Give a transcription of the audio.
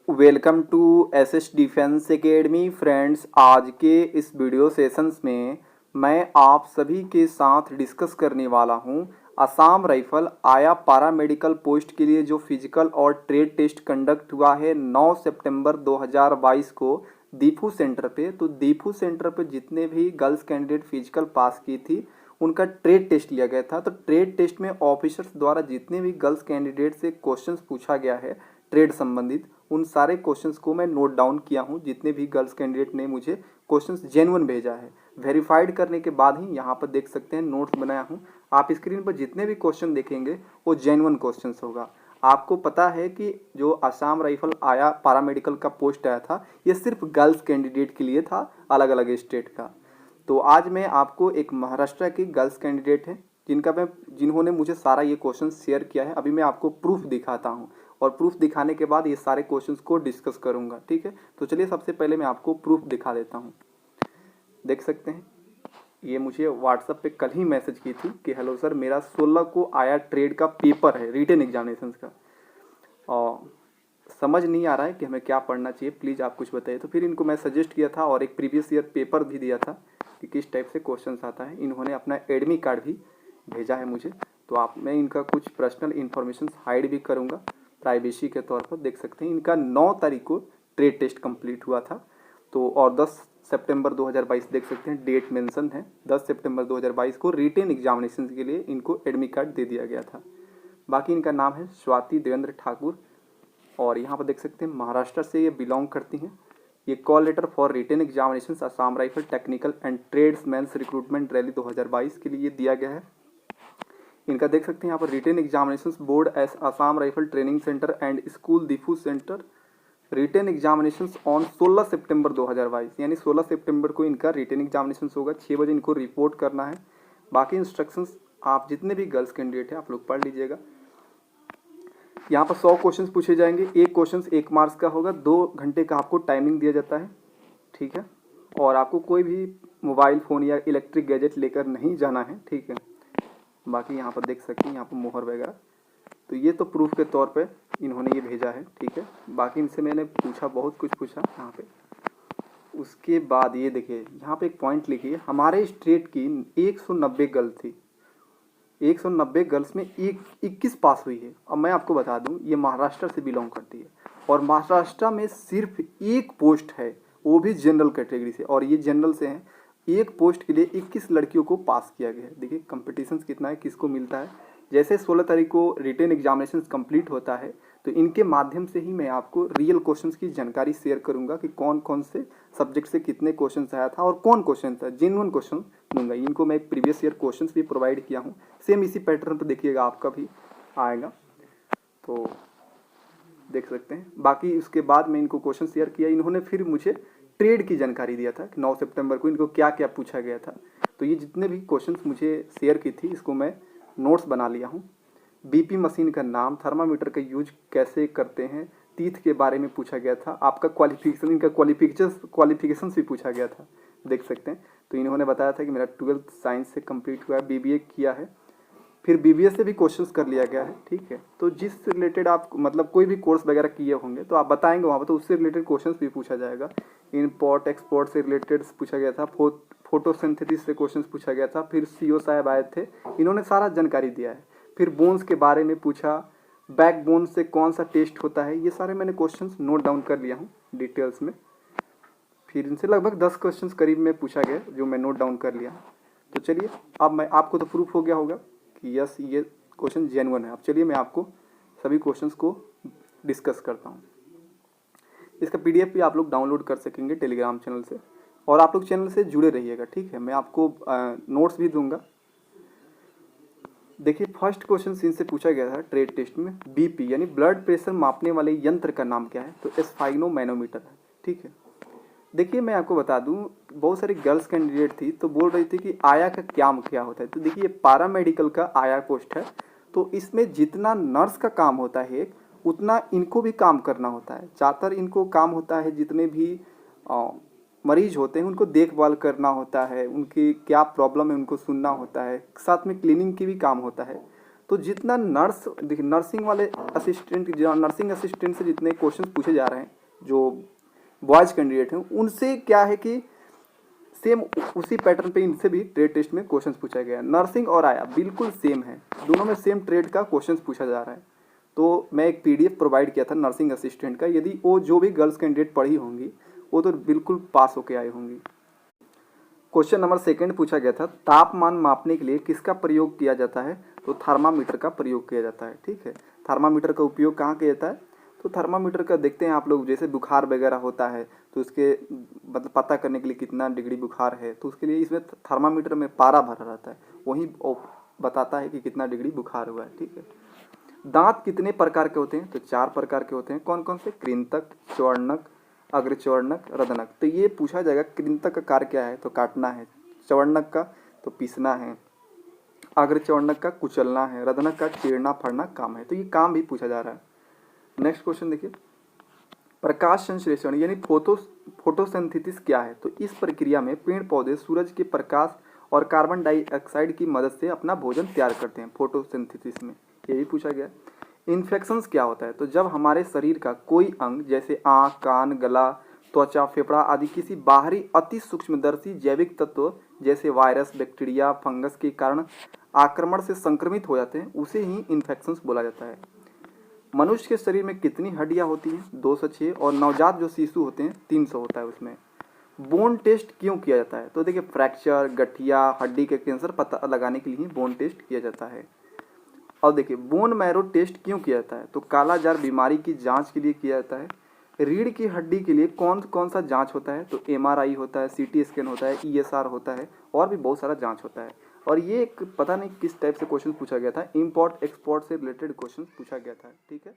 Welcome to SS defence academy friends. आज के इस वीडियो सेशंस में मैं आप सभी के साथ डिस्कस करने वाला हूं असम राइफल आया पैरामेडिकल पोस्ट के लिए जो फिजिकल और ट्रेड टेस्ट कंडक्ट हुआ है 9 सितंबर 2022 को दीफू सेंटर पे। तो दीफू सेंटर पे जितने भी गर्ल्स कैंडिडेट फिजिकल पास की थी उनका ट्रेड टेस्ट लिया गया था। तो ट्रेड टेस्ट में ऑफिसर्स द्वारा जितने भी गर्ल्स कैंडिडेट से क्वेश्चंस पूछा गया है ट्रेड संबंधित, उन सारे क्वेश्चंस को मैं नोट डाउन किया हूं। जितने भी गर्ल्स कैंडिडेट ने मुझे क्वेश्चंस जेन्युइन भेजा है, वेरीफाइड करने के बाद ही यहाँ पर देख सकते हैं नोट्स बनाया हूँ। आप स्क्रीन पर जितने भी क्वेश्चन देखेंगे वो जेन्युइन क्वेश्चंस होगा। आपको पता है कि जो असम राइफल आया पैरामेडिकल का पोस्ट आया था ये सिर्फ गर्ल्स कैंडिडेट के लिए था, अलग अलग स्टेट का। तो आज मैं आपको एक महाराष्ट्र की गर्ल्स कैंडिडेट है जिन्होंने मुझे सारा ये क्वेश्चन शेयर किया है। अभी मैं आपको प्रूफ दिखाता हूँ और प्रूफ दिखाने के बाद ये सारे क्वेश्चंस को डिस्कस करूंगा, ठीक है। तो चलिए सबसे पहले मैं आपको प्रूफ दिखा देता हूँ। देख सकते हैं ये मुझे व्हाट्सएप पे कल ही मैसेज की थी कि हेलो सर, मेरा 16 को आया ट्रेड का पेपर है रिटन एग्जामिनेशन का और समझ नहीं आ रहा है कि हमें क्या पढ़ना चाहिए, प्लीज़ आप कुछ बताइए। तो फिर इनको मैं सजेस्ट किया था और एक प्रीवियस ईयर पेपर भी दिया था कि किस टाइप से क्वेश्चन आता है। इन्होंने अपना एडमी कार्ड भी भेजा है मुझे, तो मैं इनका कुछ पर्सनल इन्फॉर्मेशन हाइड भी करूँगा प्राइवेसी के तौर पर। देख सकते हैं इनका 9 तारीख को ट्रेड टेस्ट कंप्लीट हुआ था। तो और 10 सितंबर 2022 देख सकते हैं डेट मेंशन है। 10 सितंबर 2022 को रिटेन एग्जामिनेशन के लिए इनको एडमिट कार्ड दे दिया गया था। बाकी इनका नाम है स्वाति देवेंद्र ठाकुर और यहाँ पर देख सकते हैं महाराष्ट्र से ये बिलोंग करती हैं। ये call letter for written examination Assam rifle technical and tradesmen's recruitment rally 2022 के लिए दिया गया है। इनका देख सकते हैं यहाँ पर written examination board as Assam rifle training centre and school Diphu centre written examination on 16 सितंबर 2022, यानी 16 सितंबर को इनका रिटेन एग्जामिनेशन होगा। 6 बजे इनको रिपोर्ट करना है। बाकी इंस्ट्रक्शंस आप जितने भी गर्ल्स कैंडिडेट हैं आप लोग पढ़ लीजिएगा। यहाँ पर 100 क्वेश्चन पूछे जाएंगे। एक क्वेश्चन 1 मार्क्स का होगा। 2 घंटे का आपको टाइमिंग दिया जाता है, ठीक है। और आपको कोई भी मोबाइल फ़ोन या इलेक्ट्रिक गैजेट लेकर नहीं जाना है, ठीक है। बाकी यहाँ पर देख सकते हैं यहाँ पर मोहर वगैरह। तो ये तो प्रूफ के तौर पे इन्होंने ये भेजा है, ठीक है। बाकी इनसे मैंने पूछा, बहुत कुछ पूछा यहाँ पे। उसके बाद ये देखिए यहाँ पे एक पॉइंट लिखिए, हमारे स्टेट की 190 गर्ल थी। 190 गर्ल्स में 21 पास हुई है। अब मैं आपको बता दूं ये महाराष्ट्र से बिलोंग करती है और महाराष्ट्र में सिर्फ एक पोस्ट है, वो भी जनरल कैटेगरी से, और ये जनरल से हैं। एक पोस्ट के लिए 21 लड़कियों को पास किया गया है। देखिए कंपटीशन कितना है, किसको मिलता है। जैसे 16 तारीख को रिटेन एग्जामिनेशन कंप्लीट होता है तो इनके माध्यम से ही मैं आपको रियल क्वेश्चंस की जानकारी शेयर करूंगा कि कौन कौन से सब्जेक्ट से कितने क्वेश्चन आया था और कौन क्वेश्चन था, जेन्युइन क्वेश्चन दूंगा। इनको मैं एक प्रीवियस ईयर क्वेश्चंस भी प्रोवाइड किया हूँ, सेम इसी पैटर्न पर देखिएगा आपका भी आएगा। तो देख सकते हैं। बाकी उसके बाद मैं इनको क्वेश्चन शेयर किया। इन्होंने फिर मुझे ट्रेड की जानकारी दिया था कि 9 सितंबर को इनको क्या क्या पूछा गया था। तो ये जितने भी क्वेश्चंस मुझे शेयर की थी इसको मैं नोट्स बना लिया हूँ। बीपी मशीन का नाम, थर्मामीटर का यूज कैसे करते हैं, तीथ के बारे में पूछा गया था। आपका क्वालिफिकेशन, इनका क्वालिफिकेशन भी पूछा गया था, देख सकते हैं। तो इन्होंने बताया था कि मेरा 12th साइंस से कंप्लीट हुआ है, बीबीए किया है। फिर बीबीए से भी क्वेश्चंस कर लिया गया है, ठीक है। तो जिस रिलेटेड आप मतलब कोई भी कोर्स वगैरह किए होंगे तो आप बताएंगे वहाँ पर, तो उससे रिलेटेड क्वेश्चंस भी पूछा जाएगा। इम्पोर्ट एक्सपोर्ट से रिलेटेड पूछा गया था, फोटोसिंथेसिस से क्वेश्चंस पूछा गया था। फिर सीओ साहब आए थे, इन्होंने सारा जानकारी दिया है। फिर बोन्स के बारे में पूछा, बैक बोन से कौन सा टेस्ट होता है, ये सारे मैंने क्वेश्चंस नोट डाउन कर लिया हूँ डिटेल्स में। फिर इनसे लगभग 10 क्वेश्चंस करीब में पूछा गया जो मैं नोट डाउन कर लिया। तो चलिए अब मैं आपको तो प्रूफ हो गया होगा कि यस ये क्वेश्चन जेन्युइन है। अब चलिए मैं आपको सभी क्वेश्चंस को डिस्कस करता हूँ। इसका पीडीएफ भी आप लोग डाउनलोड कर सकेंगे टेलीग्राम चैनल से, और आप लोग चैनल से जुड़े रहिएगा, ठीक है। मैं आपको नोट्स भी दूंगा। देखिए फर्स्ट क्वेश्चन इनसे पूछा गया था ट्रेड टेस्ट में, बीपी यानी ब्लड प्रेशर मापने वाले यंत्र का नाम क्या है, तो एस्फाइनोमैनोमीटर है, ठीक है। देखिए मैं आपको बता दूं, बहुत सारी गर्ल्स कैंडिडेट थी तो बोल रही थी कि आया का क्या होता है। तो देखिए ये पैरामेडिकल का आया पोस्ट है, तो इसमें जितना नर्स का काम होता है उतना इनको भी काम करना होता है। ज़्यादातर इनको काम होता है जितने भी मरीज होते हैं उनको देखभाल करना होता है, उनकी क्या प्रॉब्लम है उनको सुनना होता है, साथ में क्लीनिंग की भी काम होता है। तो जितना नर्सिंग वाले असिस्टेंट, नर्सिंग असिस्टेंट से जितने क्वेश्चन पूछे जा रहे हैं जो बॉयज़ कैंडिडेट हैं उनसे क्या है कि सेम उसी पैटर्न पे इनसे भी ट्रेड टेस्ट में क्वेश्चंस पूछा गया है। नर्सिंग और आया बिल्कुल सेम है, दोनों में सेम ट्रेड का क्वेश्चंस पूछा जा रहा है। तो मैं एक पीडीएफ प्रोवाइड किया था नर्सिंग असिस्टेंट का, यदि वो जो भी गर्ल्स कैंडिडेट पढ़ी होंगी वो तो बिल्कुल पास होके आई होंगी। क्वेश्चन नंबर सेकंड पूछा गया था, तापमान मापने के लिए किसका प्रयोग किया जाता है? तो थर्मामीटर का प्रयोग किया जाता है। ठीक है, थर्मामीटर का उपयोग कहाँ किया जाता है? तो थर्मामीटर का देखते हैं आप लोग, जैसे बुखार वगैरह होता है तो उसके मतलब पता करने के लिए कितना डिग्री बुखार है, तो उसके लिए इसमें थर्मामीटर में पारा भरा रहता है, वही बताता है कि कितना डिग्री बुखार हुआ है। ठीक है, दांत कितने प्रकार के होते हैं? तो 4 प्रकार के होते हैं। कौन कौन से? कृंतक, चौवर्णक, अग्रचौवर्णक, रदनक। तो ये पूछा जाएगा कृंतक का कार्य क्या है? तो काटना है। चौवर्णक का तो पीसना है। अग्रचौवर्णक का कुचलना है। रदनक का चीरना फड़ना काम है। तो ये काम भी पूछा जा रहा है। नेक्स्ट क्वेश्चन देखिए, प्रकाश संश्लेषण यानी फोटोसिंथेसिस क्या है? तो इस प्रक्रिया में पेड़ पौधे सूरज के प्रकाश और कार्बन डाइऑक्साइड की मदद से अपना भोजन तैयार करते हैं फोटोसिंथेसिस में, ये भी पूछा गया। इन्फेक्शंस क्या होता है? तो जब हमारे शरीर का कोई अंग जैसे आँख, कान, गला, त्वचा, फेफड़ा आदि किसी बाहरी अति सूक्ष्मदर्शी जैविक तत्व जैसे वायरस, बैक्टीरिया, फंगस के कारण आक्रमण से संक्रमित हो जाते हैं, उसे ही इन्फेक्शंस बोला जाता है। मनुष्य के शरीर में कितनी हड्डियां होती हैं? 206। और नवजात जो शिशु होते हैं 300 होता है उसमें। बोन टेस्ट क्यों किया जाता है? तो देखिए, फ्रैक्चर, गठिया, हड्डी के कैंसर पता लगाने के लिए ही बोन टेस्ट किया जाता है। और देखिए, बोन मैरो टेस्ट क्यों किया जाता है? तो कालाजार बीमारी की जांच के लिए किया जाता है। रीढ़ की हड्डी के लिए कौन कौन सा जांच होता है? तो एमआरआई होता है, सीटी स्कैन होता है, ईएसआर होता है, और भी बहुत सारा जांच होता है। और ये एक पता नहीं किस टाइप से क्वेश्चन पूछा गया था, इम्पोर्ट एक्सपोर्ट से रिलेटेड क्वेश्चन पूछा गया था। ठीक है।